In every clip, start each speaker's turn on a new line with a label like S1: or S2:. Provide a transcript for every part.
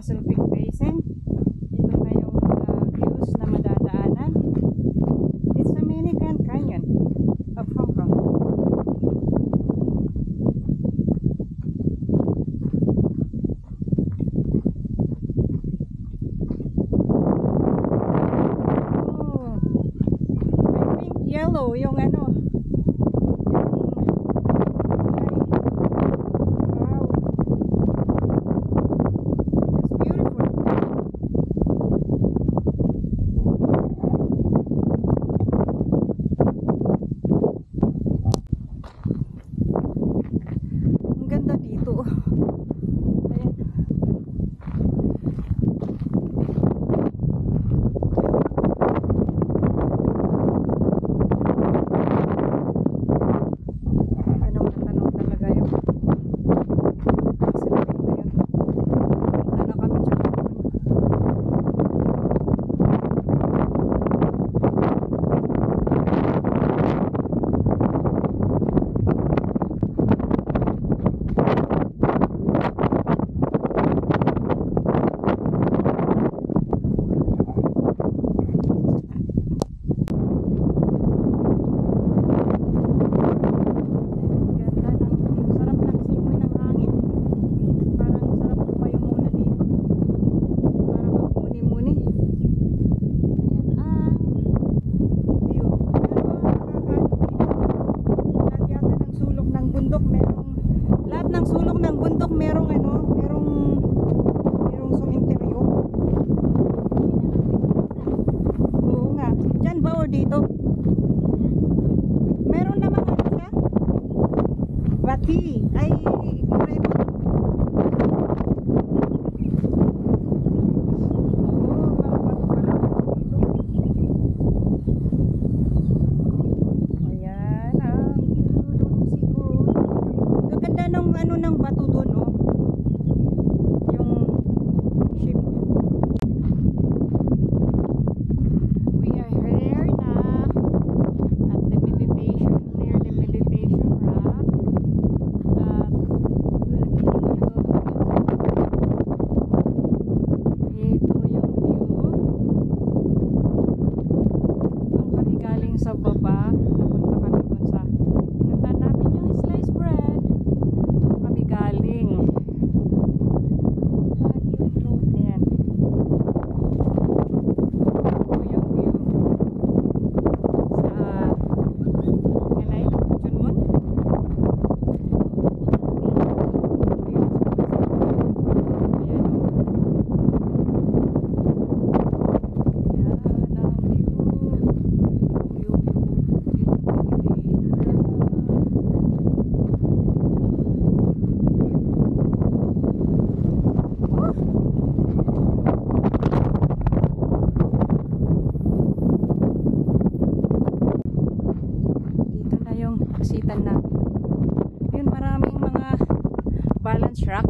S1: Muscle Peak Basin. Ito na yung views na madadaanan. It's a mini Grand Canyon of Hong Kong. Oh, may pink yellow yung ano. Dito meron namang ano siya, bati ay ayan ang view doon siguro. Gaganda ng ano ng bato doon, oh, yung ship. We are here na at the meditation, near the meditation rock. Ito yung view. Doon kami galing sa baba. Napunta kami dun sa pinuntahan namin yung sliced bread. Doon kami galing. Ayan. Sitan namin. Yun, maraming mga balance rock.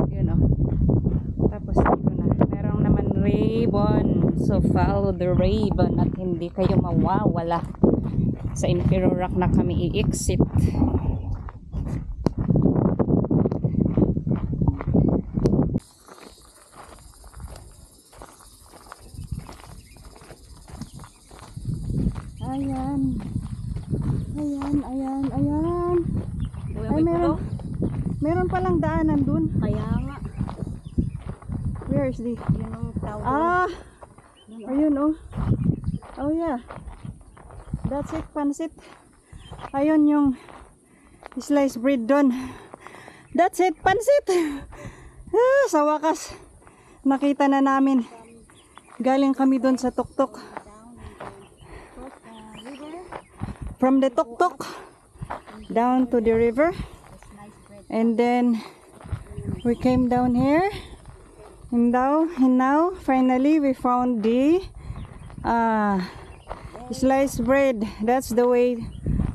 S1: Yun, oh. Tapos dito na. Merong naman ribbon. So follow the ribbon at hindi kayo mawawala. Sa Imperial Rock na kami i-exit. Ayan. Ayan. Ay, meron palang daanan dun.
S2: Kaya nga.
S1: Where is the?
S2: Yun ang tawag.
S1: Ah! Ayun, oh. Oh, yeah. That's it, pansit. Ayun yung sliced bread dun. That's it, pansit. Ah, sa wakas, nakita na namin. Galing kami dun sa tuktok. From the tuk-tuk down to the river, and then we came down here, and now finally we found the sliced bread. That's the way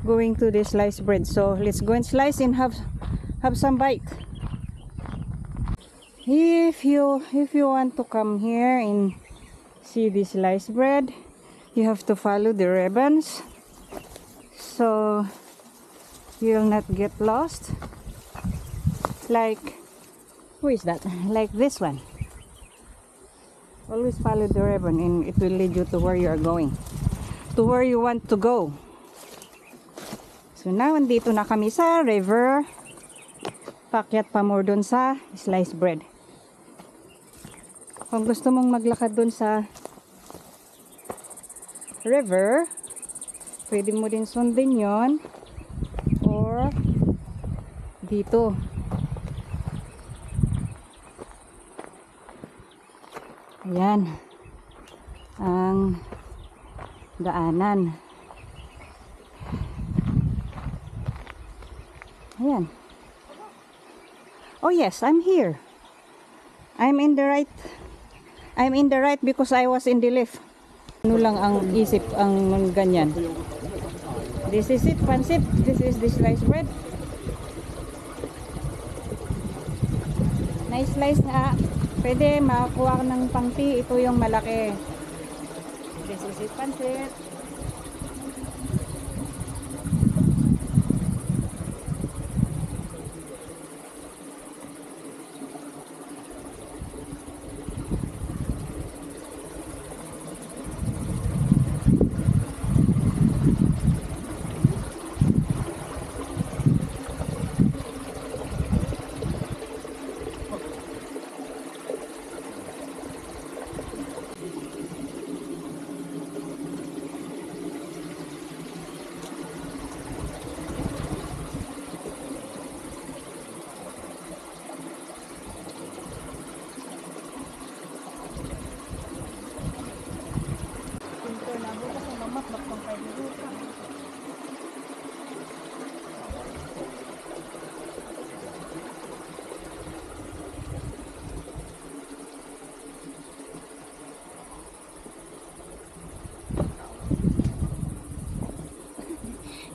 S1: going to the sliced bread. So let's go and slice and have some bite. If you want to come here and see the sliced bread, you have to follow the ribbons, so you'll not get lost. Like, who is that? Like this one. Always follow the ribbon and it will lead you to where you are going. To where you want to go. So now, andito na kami sa river. Pakyat pa more dun sa sliced bread. Kung gusto mong maglakad dun sa river, pwede mo din sundin yon or dito. Ayan ang daanan. Ayan. Oh yes, I'm here. I'm in the right because I was in the left. Ano lang ang isip ang ganyan. This is it, pansit. This is the sliced bread. Nice slice nga. Pwede makakuha ng pangti. Ito yung malaki. This is it, pansit.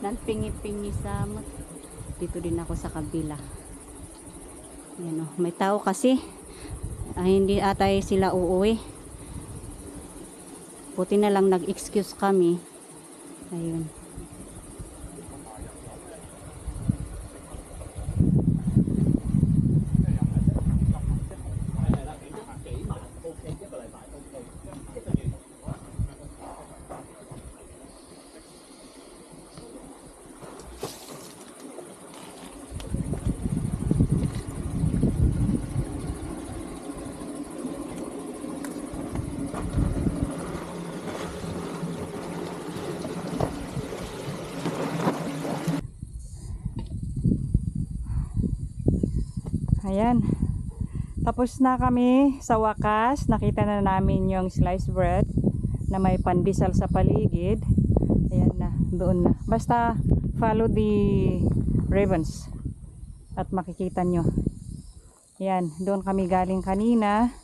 S1: Nan pingi-pingi sa dito din ako sa kabila. Yan, oh. May tao kasi hindi atay sila uuwi. Buti na lang nag-excuse kami. Ayun. Ayan. Tapos na kami sa wakas. Nakita na namin yung sliced bread na may pandesal sa paligid. Ayan na. Doon na. Basta follow the ribbons at makikita nyo. Ayan. Doon kami galing kanina.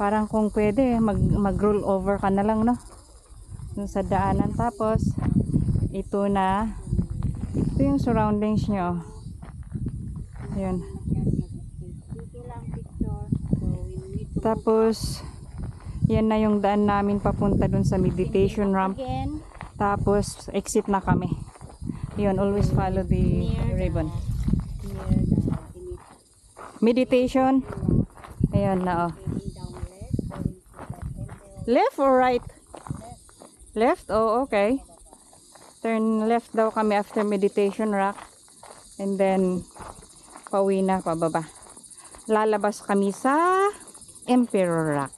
S1: Parang kung pwede mag-roll over ka na lang, no? Doon sa daanan. Tapos ito na. Ito yung surroundings nyo. Ayan. Tapos yan na yung daan namin papunta dun sa meditation ramp. Tapos exit na kami. Yun, always follow the ribbon. Meditation. Ayan na, oh. Left or right? Left? Oh, okay. Turn left daw kami after meditation rock. And then pauwi na pababa. Lalabas kami sa Emperor Rock.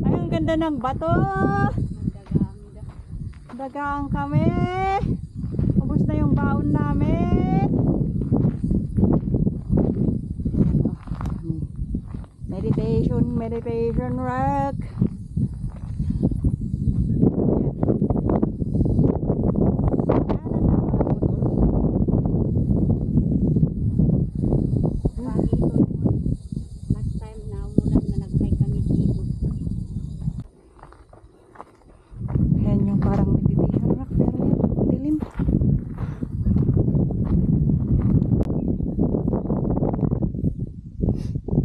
S1: Ay, ang ganda ng bato. Dagang kami. Ubus na yung baon namin. Meditation rock. Ayan yung parang meditation rock pero yan, dilim.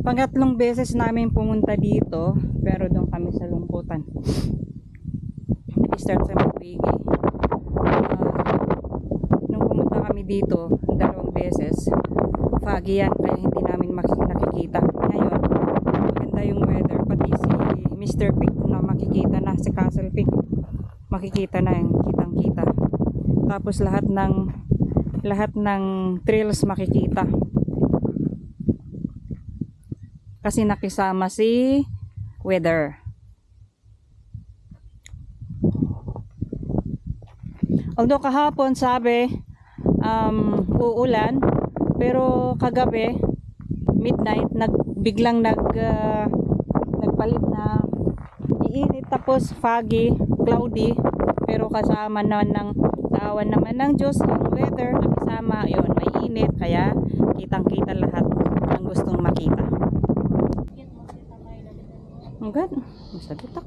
S1: Pangatlong beses namin pumunta dito, pero doon kami sa lungkutan. Start sa Magpigi. Nung pumunta kami dito, 2 beses, foggy yan, kaya hindi namin nakikita. Ngayon, maganda yung weather, pati si Mr. Peak na makikita na, si Castle Peak, makikita na yung kitang-kita. Tapos lahat ng trails makikita. Kasi nakisama si weather. Although kahapon sabi uulan, pero kagabi midnight biglang nagpalit na iinit, tapos foggy, cloudy, pero kasama naman ng taawan naman ng Diyos yung weather, nakasama yun, may init, kaya kitang-kita lahat ng gustong makita. Ang ganda, masabitak.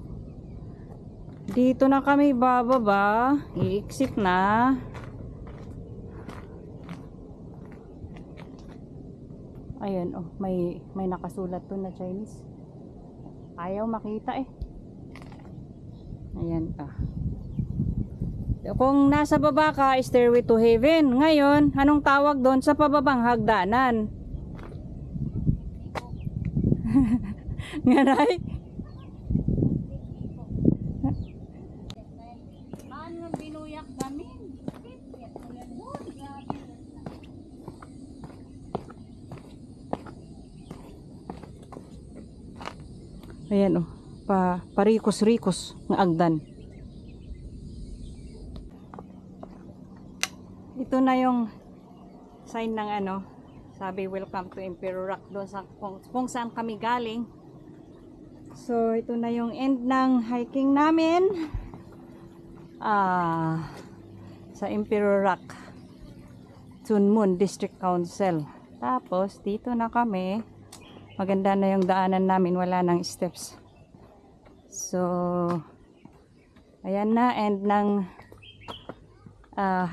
S1: Dito na kami bababa, i-exit na. Ayun, oh, may nakasulat to na Chinese. Ayaw makita eh. Ayan ka. Kung nasa baba ka, Stairway to Heaven. Ngayon, anong tawag doon sa pababang hagdanan? Ngaray? Ano binuyak kami? Ayan oh, parikos-rikos ng agdan. Ito na yung sign ng ano, sabi welcome to Emperor Rock, doon sa kung saan kami galing. So ito na yung end ng hiking namin sa Emperor Rock, Sunmun District Council. Tapos dito na kami. Maganda na yung daanan namin, wala nang steps. So ayan na, end ng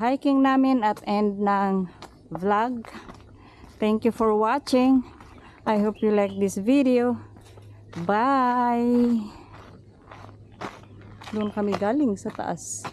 S1: hiking namin at end ng vlog. Thank you for watching. I hope you like this video. Bye! Doon kami galing sa taas.